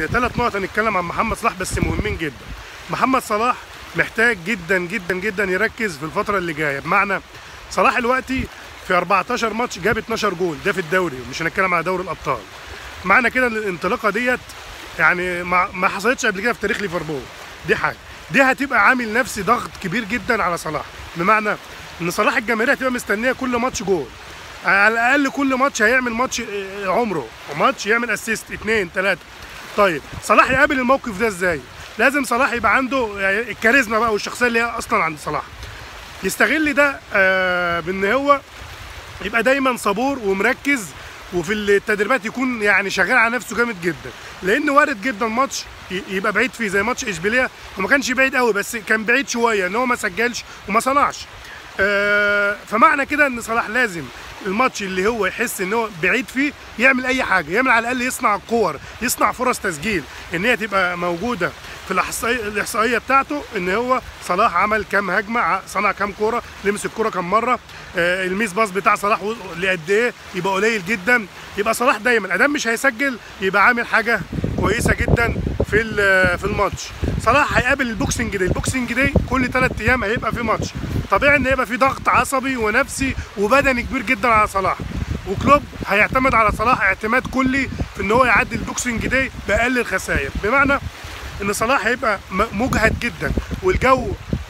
كده 3 نقط هنتكلم عن محمد صلاح بس مهمين جدا. محمد صلاح محتاج جدا جدا جدا يركز في الفتره اللي جايه، بمعنى صلاح دلوقتي في 14 ماتش جاب 12 جول، ده في الدوري، مش هنتكلم على دوري الابطال. معنى كده ان الانطلاقه ديت يعني ما حصلتش قبل كده في تاريخ ليفربول. دي حاجه، دي هتبقى عامل نفسي ضغط كبير جدا على صلاح، بمعنى ان صلاح الجماهير هتبقى مستنيه كل ماتش جول، على الاقل كل ماتش هيعمل ماتش عمره، وماتش يعمل اسيست 2 3. طيب صلاح يقابل الموقف ده ازاي؟ لازم صلاح يبقى عنده الكاريزما بقى والشخصيه اللي هي اصلا عند صلاح، يستغل ده بان هو يبقى دايما صبور ومركز، وفي التدريبات يكون يعني شغال على نفسه جامد جدا، لان وارد جدا ماتش يبقى بعيد فيه زي ماتش اشبيليه، وما كانش بعيد قوي بس كان بعيد شويه ان هو ما سجلش وما صنعش. فمعنى كده ان صلاح لازم الماتش اللي هو يحس ان هو بعيد فيه يعمل اي حاجه، يعمل على الاقل يصنع كور، يصنع فرص تسجيل، ان هي تبقى موجوده في الاحصائيه بتاعته، ان هو صلاح عمل كام هجمه، صنع كام كوره، لمس الكوره كام مره، الميس باص بتاع صلاح لقد ايه يبقى قليل جدا. يبقى صلاح دايما ادام مش هيسجل يبقى عامل حاجه كويسه جدا في الماتش. صلاح هيقابل البوكسنج داي، البوكسنج داي كل 3 ايام هيبقى في ماتش، طبيعي ان هيبقى في ضغط عصبي ونفسي وبدني كبير جدا على صلاح، وكلوب هيعتمد على صلاح اعتماد كلي في ان هو يعدي البوكسنج داي باقل الخسائر، بمعنى ان صلاح هيبقى مجهد جدا،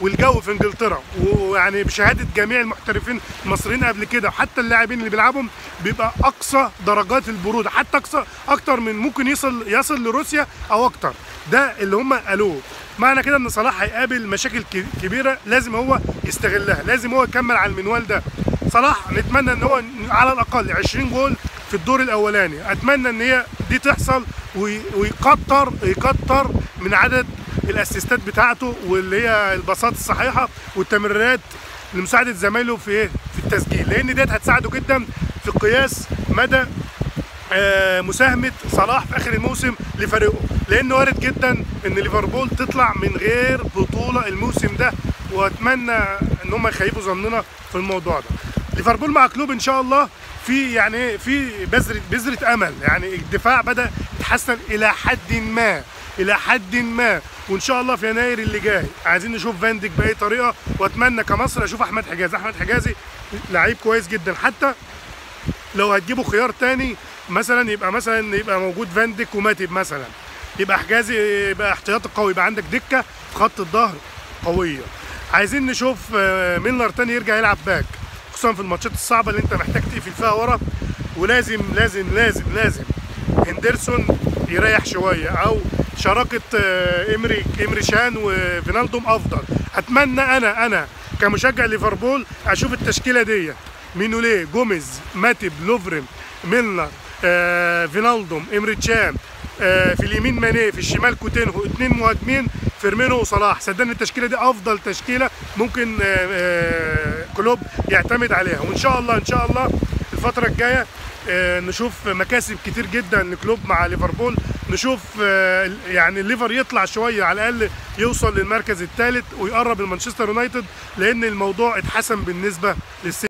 والجو في انجلترا ويعني بشهاده جميع المحترفين المصريين قبل كده، وحتى اللاعبين اللي بيلعبهم بيبقى اقصى درجات البروده، حتى اكتر من ممكن يصل لروسيا او اكتر، ده اللي هم قالوه. معنى كده ان صلاح هيقابل مشاكل كبيره لازم هو يستغلها، لازم هو يكمل على المنوال ده. صلاح نتمنى ان هو على الاقل 20 جول في الدور الاولاني، اتمنى ان هي دي تحصل، ويكتر من عدد الاسيستات بتاعته، واللي هي الباصات الصحيحه والتمريرات لمساعده زمايله في التسجيل، لان ديت هتساعده جدا في قياس مدى مساهمه صلاح في اخر الموسم لفريقه، لان وارد جدا ان ليفربول تطلع من غير بطوله الموسم ده، واتمنى ان هم يخيبوا ظننا في الموضوع ده. ليفربول مع كلوب ان شاء الله في بذره امل، يعني الدفاع بدا يتحسن الى حد ما، وان شاء الله في يناير اللي جاي عايزين نشوف فان ديك باي طريقه، واتمنى كمصر اشوف احمد حجازي لعيب كويس جدا، حتى لو هتجيبوا خيار تاني مثلا يبقى موجود فان ديك وماتب مثلا، يبقى حجازي يبقى احتياطي قوي، يبقى عندك دكه في خط الظهر قويه. عايزين نشوف ميلنر تاني يرجع يلعب باك، خصوصا في الماتشات الصعبه اللي انت محتاج تقفل فيها ورا، ولازم لازم لازم لازم هندرسون يريح شويه، او شراكه إمري شان وفينالدوم افضل. اتمنى انا كمشجع ليفربول اشوف التشكيله دي: مينوليه، جوميز، ماتب، لوفرين، ميلنر، فينالدوم، إمري شان، في اليمين ماني، في الشمال كوتينهو، 2 مهاجمين فيرمينو وصلاح. صدقني التشكيله دي افضل تشكيله ممكن كلوب يعتمد عليها، وان شاء الله الفتره الجايه نشوف مكاسب كتير جدا لكلوب مع ليفربول، نشوف يعني الليفر يطلع شويه على الاقل يوصل للمركز الثالث ويقرب لمانشستر يونايتد، لان الموضوع اتحسن بالنسبه للسيتي.